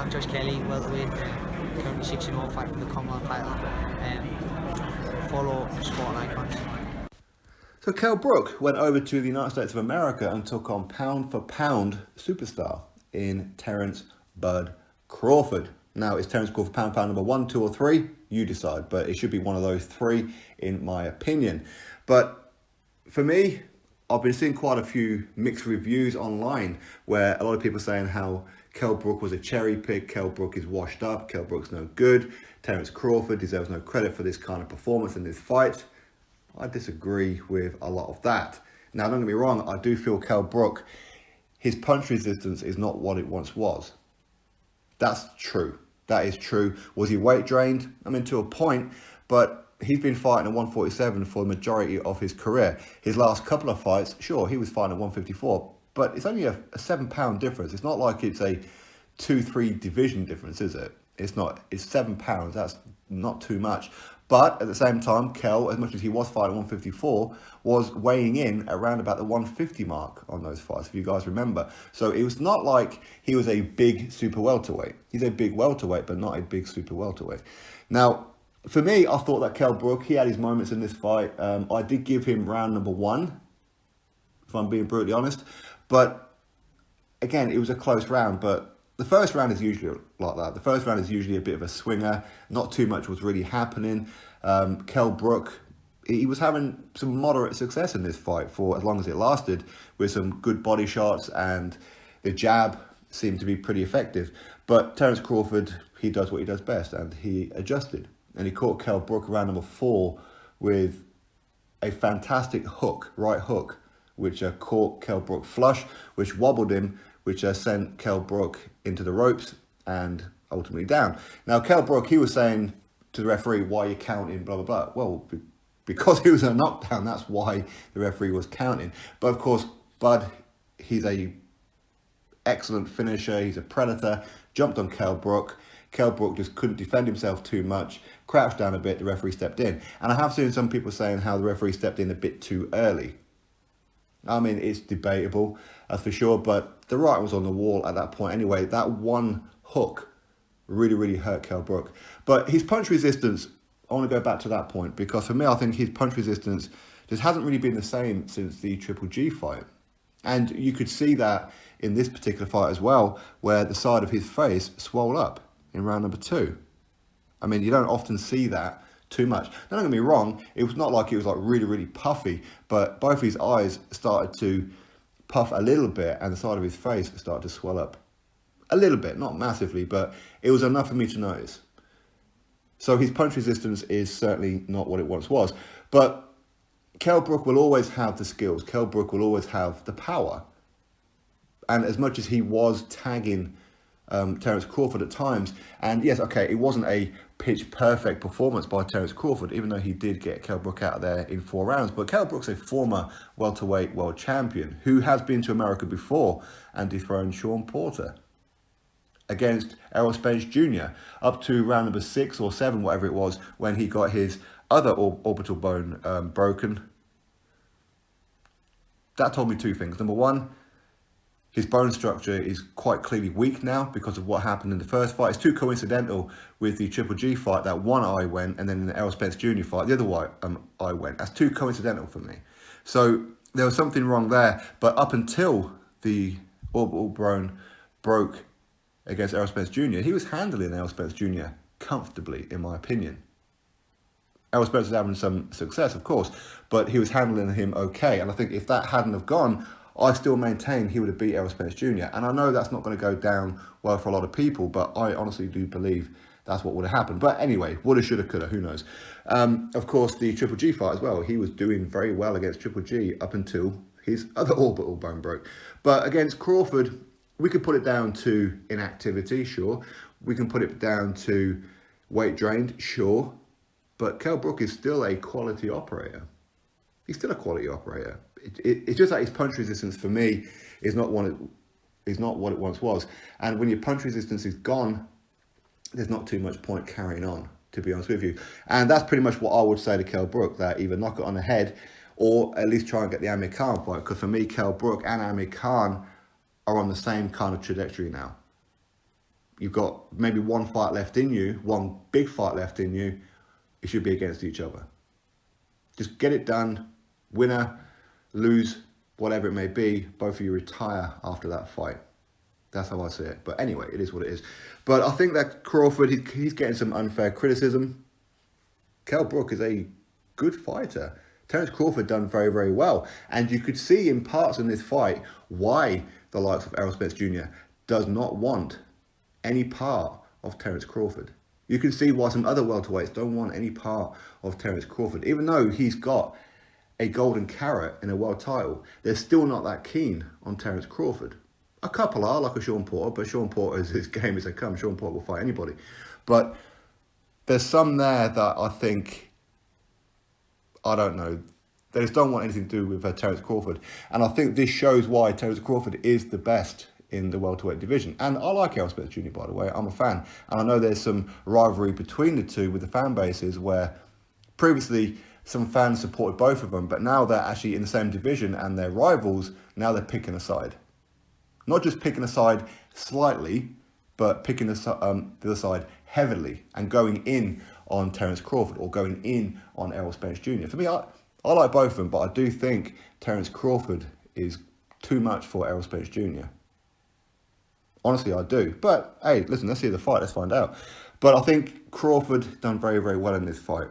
I'm Josh Kelly, welterweight, currently 6-0, fighting for the Commonwealth title. Follow Sport Icons. So Kell Brook went over to the United States of America and took on pound-for-pound superstar in Terence Bud Crawford. Now, is Terence Crawford pound-for-pound number 1, 2 or 3? You decide, but it should be one of those 3 in my opinion. But for me, I've been seeing quite a few mixed reviews online where a lot of people are saying how Kell Brook was a cherry pick, Kell Brook is washed up, Kell Brook's no good, Terence Crawford deserves no credit for this kind of performance in this fight. I disagree with a lot of that. Now, don't get me wrong, I do feel Kell Brook, his punch resistance is not what it once was. That's true. That is true. Was he weight drained? I mean, to a point, but he's been fighting at 147 for the majority of his career. His last couple of fights, sure, he was fighting at 154, but it's only a 7-pound difference. It's not like it's a 2-3 division difference, is it? It's not. It's 7 pounds. That's not too much. But at the same time, Kell, as much as he was fighting at 154, was weighing in around about the 150 mark on those fights, if you guys remember. So it was not like he was a big super welterweight. He's a big welterweight, but not a big super welterweight. Now, for me, I thought that Kell Brook, he had his moments in this fight. I did give him round number 1, if I'm being brutally honest. But again, it was a close round, but the first round is usually like that. The first round is usually a bit of a swinger. Not too much was really happening. Kell Brook, he was having some moderate success in this fight for as long as it lasted, with some good body shots, and the jab seemed to be pretty effective. But Terence Crawford, he does what he does best, and he adjusted. And he caught Kell Brook around number 4 with a fantastic hook, right hook, which caught Kell Brook flush, which wobbled him, which sent Kell Brook into the ropes and ultimately down. Now, Kell Brook, he was saying to the referee, why are you counting, blah, blah, blah. Well, because he was a knockdown, that's why the referee was counting. But of course, Bud, he's a excellent finisher, he's a predator, jumped on Kell Brook. Kell Brook just couldn't defend himself too much, crouched down a bit, the referee stepped in. And I have seen some people saying how the referee stepped in a bit too early. I mean, it's debatable, that's for sure, but the writing was on the wall at that point anyway. That one hook really, really hurt Kell Brook. But his punch resistance, I want to go back to that point, because for me, I think his punch resistance just hasn't really been the same since the Triple G fight. And you could see that in this particular fight as well, where the side of his face swelled up in round number 2. I mean, you don't often see that too much. Now, don't get me wrong, it was not like it was like really, really puffy, but both his eyes started to puff a little bit and the side of his face started to swell up a little bit, not massively, but it was enough for me to notice. So his punch resistance is certainly not what it once was, but Kell Brook will always have the skills. Kell Brook will always have the power. And as much as he was tagging Terence Crawford at times, and yes, okay, it wasn't a pitch perfect performance by Terence Crawford, even though he did get Kell Brook out of there in 4 rounds. But Kell Brook's a former welterweight world champion who has been to America before and dethroned Sean Porter against Errol Spence Jr. up to round number 6 or 7, whatever it was, when he got his other orbital bone broken. That told me 2 things. Number 1, his bone structure is quite clearly weak now because of what happened in the first fight. It's too coincidental with the Triple G fight that one eye went, and then in the Errol Spence Jr. fight, the other eye went. That's too coincidental for me. So there was something wrong there. But up until the orbital bone broke against Errol Spence Jr., he was handling Errol Spence Jr. comfortably, in my opinion. Errol Spence was having some success, of course, but he was handling him okay. And I think if that hadn't have gone, I still maintain he would have beat Errol Spence Jr. And I know that's not going to go down well for a lot of people, but I honestly do believe that's what would have happened. But anyway, woulda, shoulda, coulda, who knows? Of course, the Triple G fight as well. He was doing very well against Triple G up until his other orbital bone broke. But against Crawford, we could put it down to inactivity, sure. We can put it down to weight drained, sure. But Kell Brook is still a quality operator. He's still a quality operator. It's just that his punch resistance for me is not what it once was. And when your punch resistance is gone, there's not too much point carrying on, to be honest with you. And that's pretty much what I would say to Kell Brook, that either knock it on the head or at least try and get the Amir Khan fight. Because for me, Kell Brook and Amir Khan are on the same kind of trajectory now. you've got maybe one fight left in you, one big fight left in you, it should be against each other. Just get it done, winner, lose, whatever it may be, both of you retire after that fight. That's how I see it. But anyway, it is what it is. But I think that Crawford, he's getting some unfair criticism. Kell Brook is a good fighter. Terence Crawford done very, very well. And you could see in parts in this fight why the likes of Errol Spence Jr. does not want any part of Terence Crawford. You can see why some other welterweights don't want any part of Terence Crawford. Even though he's got a golden carrot in a world title, they're still not that keen on Terence Crawford. A couple are, like a Sean Porter, but Sean Porter's his game as they come. Sean Porter will fight anybody. But there's some there that I think, I don't know, they just don't want anything to do with Terence Crawford. And I think this shows why Terence Crawford is the best in the welterweight division. And I like Errol Spence Jr., by the way. I'm a fan. And I know there's some rivalry between the two with the fan bases where previously some fans supported both of them, but now they're actually in the same division and they're rivals. Now they're picking a side. Not just picking a side slightly, but picking the other side heavily and going in on Terence Crawford or going in on Errol Spence Jr. For me, I like both of them, but I do think Terence Crawford is too much for Errol Spence Jr. Honestly, I do. But, hey, listen, let's see the fight. Let's find out. But I think Crawford done very, very well in this fight.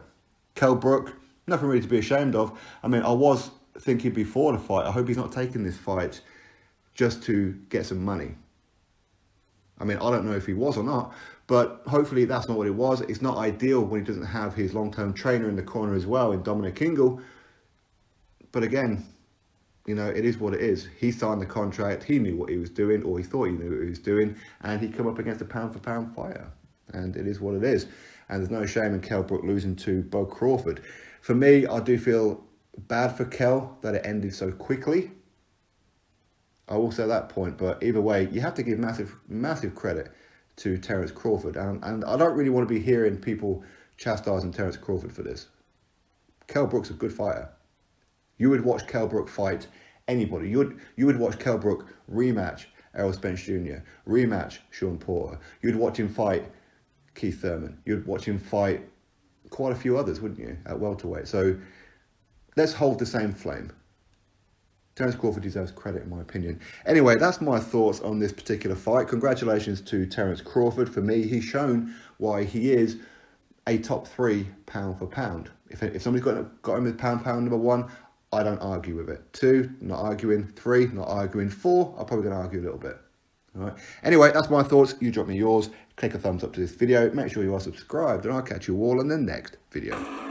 Kell Brook, nothing really to be ashamed of. I mean, I was thinking before the fight, I hope he's not taking this fight just to get some money. I mean, I don't know if he was or not, but hopefully that's not what it was. It's not ideal when he doesn't have his long-term trainer in the corner as well, in Dominic Ingle. But again, you know, it is what it is. He signed the contract, he knew what he was doing, or he thought he knew what he was doing, and he come up against a pound-for-pound fighter. And it is what it is. And there's no shame in Kell Brook losing to Bo Crawford. For me, I do feel bad for Kell that it ended so quickly. I will say that point, but either way, you have to give massive credit to Terence Crawford. And I don't really want to be hearing people chastising Terence Crawford for this. Kell Brook's a good fighter. You would watch Kell Brook fight anybody. You would watch Kell Brook rematch Errol Spence Jr., rematch Sean Porter. You'd watch him fight Keith Thurman. You'd watch him fight quite a few others, wouldn't you, at welterweight? So let's hold the same flame. Terence Crawford deserves credit, in my opinion. Anyway, that's my thoughts on this particular fight. Congratulations to Terence Crawford. For me, he's shown why he is a top 3 pound for pound. If somebody's got him as pound number 1, I don't argue with it. 2, not arguing. 3, not arguing. 4, I'm probably going to argue a little bit. All right. Anyway, that's my thoughts. You drop me yours. Click a thumbs up to this video. Make sure you are subscribed, and I'll catch you all in the next video.